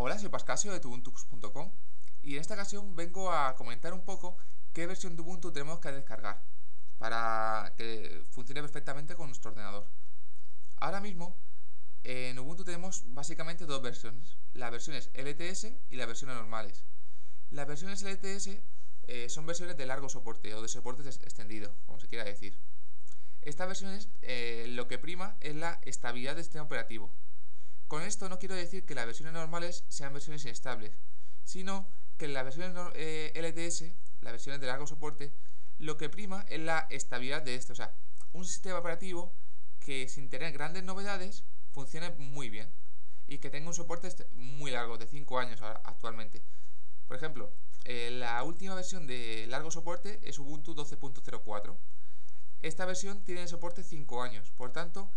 Hola, soy Pascasio de tubuntu.com y en esta ocasión vengo a comentar un poco qué versión de Ubuntu tenemos que descargar para que funcione perfectamente con nuestro ordenador. Ahora mismo en Ubuntu tenemos básicamente dos versiones, las versiones LTS y las versiones normales. Las versiones LTS son versiones de largo soporte o de soporte extendido, como se quiera decir. Estas versiones lo que prima es la estabilidad del sistema operativo. Con esto no quiero decir que las versiones normales sean versiones inestables, sino que en las versiones LTS, las versiones de largo soporte, lo que prima es la estabilidad de esto, o sea, un sistema operativo que sin tener grandes novedades funcione muy bien y que tenga un soporte muy largo, de 5 años actualmente. Por ejemplo, la última versión de largo soporte es Ubuntu 12.04. Esta versión tiene soporte 5 años, por tanto,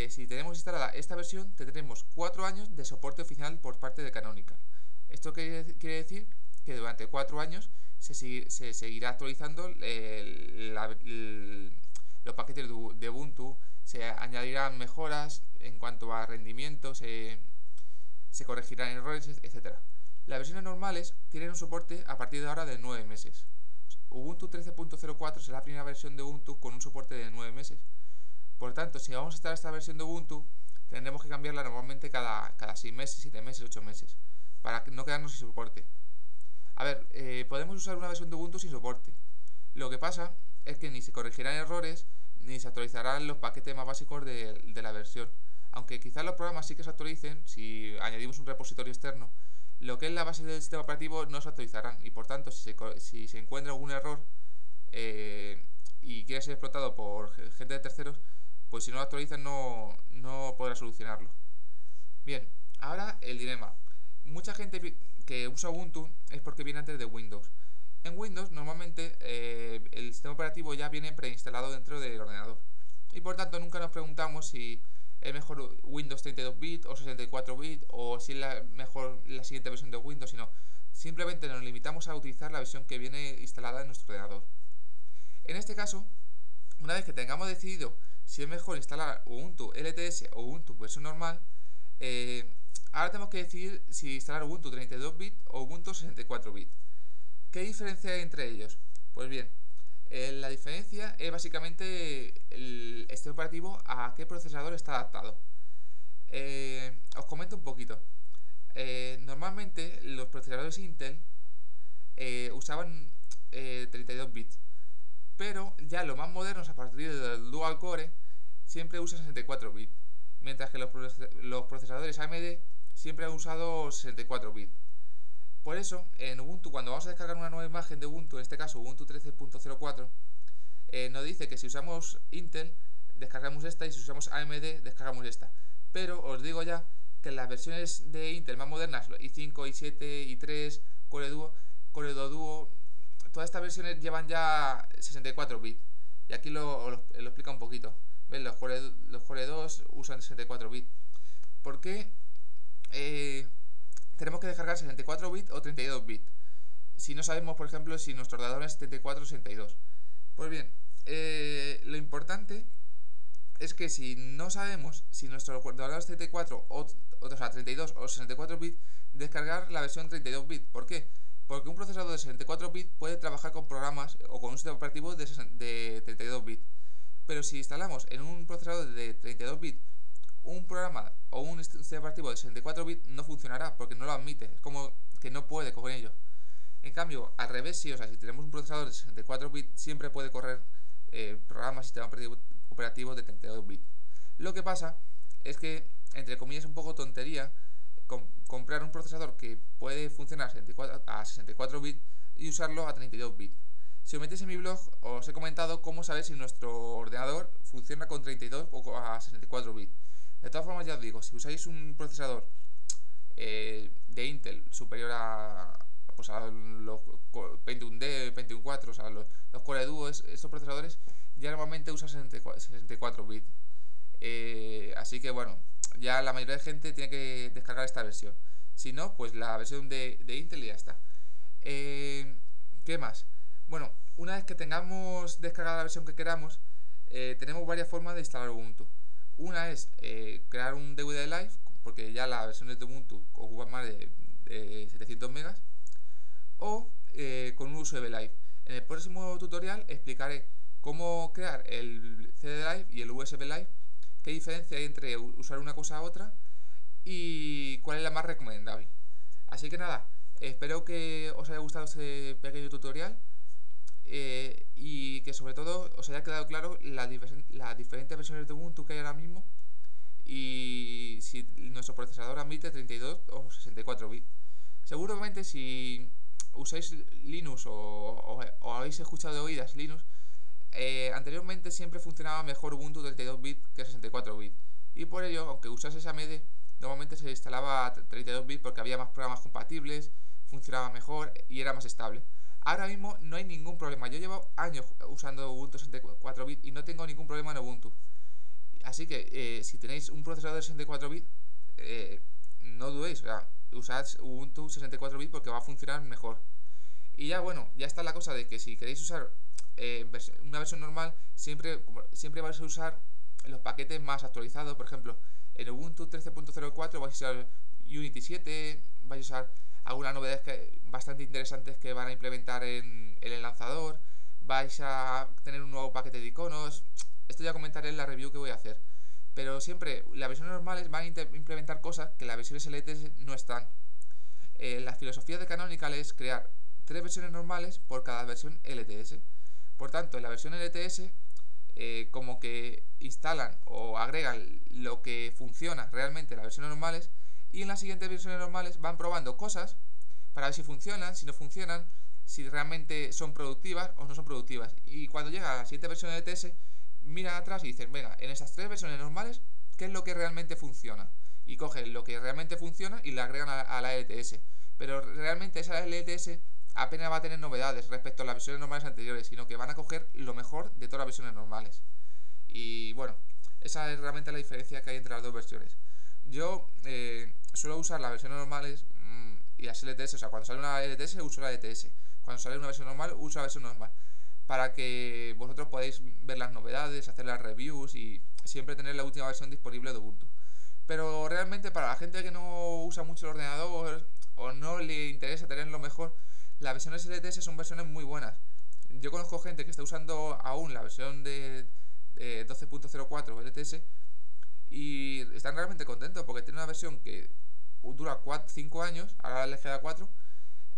si tenemos instalada esta versión, tendremos 4 años de soporte oficial por parte de Canonical. Esto quiere decir que durante 4 años se seguirá actualizando los paquetes de Ubuntu, se añadirán mejoras en cuanto a rendimiento, se corregirán errores, etc. Las versiones normales tienen un soporte a partir de ahora de 9 meses. Ubuntu 13.04 será la primera versión de Ubuntu con un soporte de 9 meses. Por tanto, si vamos a instalar esta versión de Ubuntu, tendremos que cambiarla normalmente cada 6 meses, 7 meses, 8 meses, para no quedarnos sin soporte. A ver, podemos usar una versión de Ubuntu sin soporte. Lo que pasa es que ni se corregirán errores, ni se actualizarán los paquetes más básicos de la versión. Aunque quizás los programas sí que se actualicen, si añadimos un repositorio externo, lo que es la base del sistema operativo no se actualizarán. Y por tanto, si se encuentra algún error y quiere ser explotado por gente de terceros, pues si no lo actualizan no podrá solucionarlo. Bien, ahora el dilema. Mucha gente que usa Ubuntu es porque viene antes de Windows. En Windows normalmente el sistema operativo ya viene preinstalado dentro del ordenador y por tanto nunca nos preguntamos si es mejor Windows 32 bit o 64 bit o si es mejor la siguiente versión de Windows, sino simplemente nos limitamos a utilizar la versión que viene instalada en nuestro ordenador. En este caso, una vez que tengamos decidido si es mejor instalar Ubuntu LTS o Ubuntu versión normal, ahora tenemos que decidir si instalar Ubuntu 32 bit o Ubuntu 64 bit. ¿Qué diferencia hay entre ellos? Pues bien, la diferencia es básicamente el sistema operativo a qué procesador está adaptado. Os comento un poquito. Normalmente los procesadores Intel usaban 32 bits, pero ya los más modernos a partir del Dual Core siempre usan 64 bits, mientras que los procesadores AMD siempre han usado 64 bits. Por eso, en Ubuntu, cuando vamos a descargar una nueva imagen de Ubuntu, en este caso Ubuntu 13.04, nos dice que si usamos Intel, descargamos esta, y si usamos AMD, descargamos esta. Pero os digo ya que las versiones de Intel más modernas, i5, i7, i3, Core Duo, todas estas versiones llevan ya 64 bits. Y aquí lo explica un poquito. ¿Ven? Los Core 2 usan 64 bits. ¿Por qué tenemos que descargar 64 bits o 32 bits? Si no sabemos, por ejemplo, si nuestro ordenador es 74 o 62. Pues bien, lo importante es que si no sabemos si nuestro ordenador es 34 o sea, 32 o 64 bits, descargar la versión 32 bits. ¿Por qué? Porque un procesador de 64 bits puede trabajar con programas o con un sistema operativo de 32 bits. Pero si instalamos en un procesador de 32 bits un programa o un sistema operativo de 64 bits, no funcionará porque no lo admite. Es como que no puede con ello. En cambio, al revés, sí, o sea, si tenemos un procesador de 64 bits, siempre puede correr programas y sistemas operativos de 32 bits. Lo que pasa es que, entre comillas, es un poco tontería comprar un procesador que puede funcionar a 64 bits y usarlo a 32 bits. Si os metéis en mi blog, os he comentado cómo saber si nuestro ordenador funciona con 32 o a 64 bits. De todas formas, ya os digo, si usáis un procesador de Intel superior a los Pentium-D, Pentium-4, o sea, los Core Duo, estos procesadores ya normalmente usan 64 bits. Así que bueno, ya la mayoría de gente tiene que descargar esta versión. Si no, pues la versión de Intel y ya está. ¿Qué más? Bueno, una vez que tengamos descargada la versión que queramos, tenemos varias formas de instalar Ubuntu. Una es crear un DVD Live porque ya las versiones de Ubuntu ocupan más de 700 megas, o con un USB Live. En el próximo tutorial explicaré cómo crear el CD Live y el USB Live, qué diferencia hay entre usar una cosa a otra y cuál es la más recomendable. Así que nada, espero que os haya gustado este pequeño tutorial y que sobre todo os haya quedado claro las diferentes versiones de Ubuntu que hay ahora mismo y si nuestro procesador admite 32 o 64 bits. Seguramente si usáis Linux o habéis escuchado de oídas Linux, anteriormente siempre funcionaba mejor Ubuntu 32 bits que 64 bits, y por ello, aunque usase AMD, normalmente se instalaba 32 bits porque había más programas compatibles, funcionaba mejor y era más estable. Ahora mismo no hay ningún problema, yo llevo años usando Ubuntu 64 bits y no tengo ningún problema en Ubuntu. Así que si tenéis un procesador de 64 bits, no dudéis, o sea, usad Ubuntu 64 bits porque va a funcionar mejor. Y ya bueno, ya está la cosa de que si queréis usar una versión normal, siempre vais a usar los paquetes más actualizados. Por ejemplo, en Ubuntu 13.04 vais a usar Unity 7, vais a usar algunas novedades bastante interesantes que van a implementar en el lanzador, vais a tener un nuevo paquete de iconos. Esto ya comentaré en la review que voy a hacer. Pero siempre las versiones normales van a implementar cosas que las versiones LTS no están. La filosofía de Canonical es crear 3 versiones normales por cada versión LTS. Por tanto, en la versión LTS como que instalan o agregan lo que funciona realmente en las versiones normales, y en las siguientes versiones normales van probando cosas para ver si funcionan, si no funcionan, si realmente son productivas o no son productivas. Y cuando llega a la siguiente versión LTS, miran atrás y dicen, venga, en esas 3 versiones normales, ¿qué es lo que realmente funciona? Y cogen lo que realmente funciona y le agregan a la LTS. Pero realmente esa LTS apenas va a tener novedades respecto a las versiones normales anteriores, sino que van a coger lo mejor de todas las versiones normales. Y bueno, esa es realmente la diferencia que hay entre las dos versiones. Yo suelo usar las versiones normales y las LTS, o sea, cuando sale una LTS uso la LTS, cuando sale una versión normal uso la versión normal, para que vosotros podáis ver las novedades, hacer las reviews y siempre tener la última versión disponible de Ubuntu. Pero realmente para la gente que no usa mucho el ordenador o no le interesa tenerlo mejor, las versiones LTS son versiones muy buenas. Yo conozco gente que está usando aún la versión de 12.04 LTS y están realmente contentos porque tiene una versión que dura 5 años, ahora les queda 4,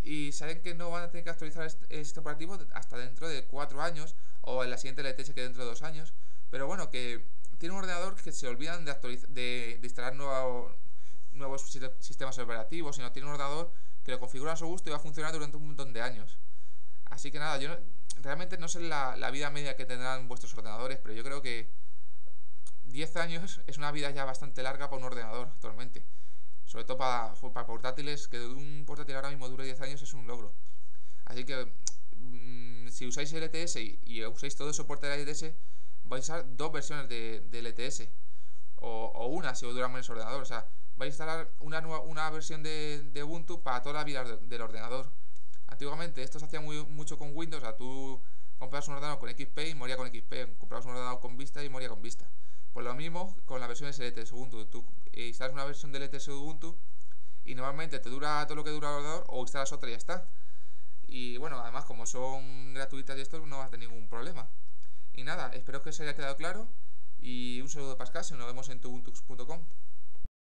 y saben que no van a tener que actualizar este operativo hasta dentro de 4 años o en la siguiente LTS que dentro de 2 años. Pero bueno, que tiene un ordenador que se olvidan de instalar nuevos sistemas operativos, sino tiene un ordenador que lo configura a su gusto y va a funcionar durante un montón de años. Así que nada, yo realmente no sé la vida media que tendrán vuestros ordenadores, pero yo creo que 10 años es una vida ya bastante larga para un ordenador actualmente. Sobre todo para portátiles, que un portátil ahora mismo dure 10 años es un logro. Así que si usáis LTS y usáis todo el soporte de LTS, vais a usar 2 versiones de LTS o una si os dura menos el ordenador. O sea, vais a instalar una versión de Ubuntu para toda la vida del ordenador. Antiguamente esto se hacía mucho con Windows. O sea, tú comprabas un ordenador con XP y moría con XP, comprabas un ordenador con Vista y moría con Vista. Pues lo mismo con las versiones LTS Ubuntu. Tú instalas una versión de LTS Ubuntu y normalmente te dura todo lo que dura el ordenador, o instalas otra y ya está. Y bueno, además como son gratuitas y esto, no vas a tener ningún problema. Y nada, espero que os haya quedado claro y un saludo de Pascal y nos vemos en tubuntu.com.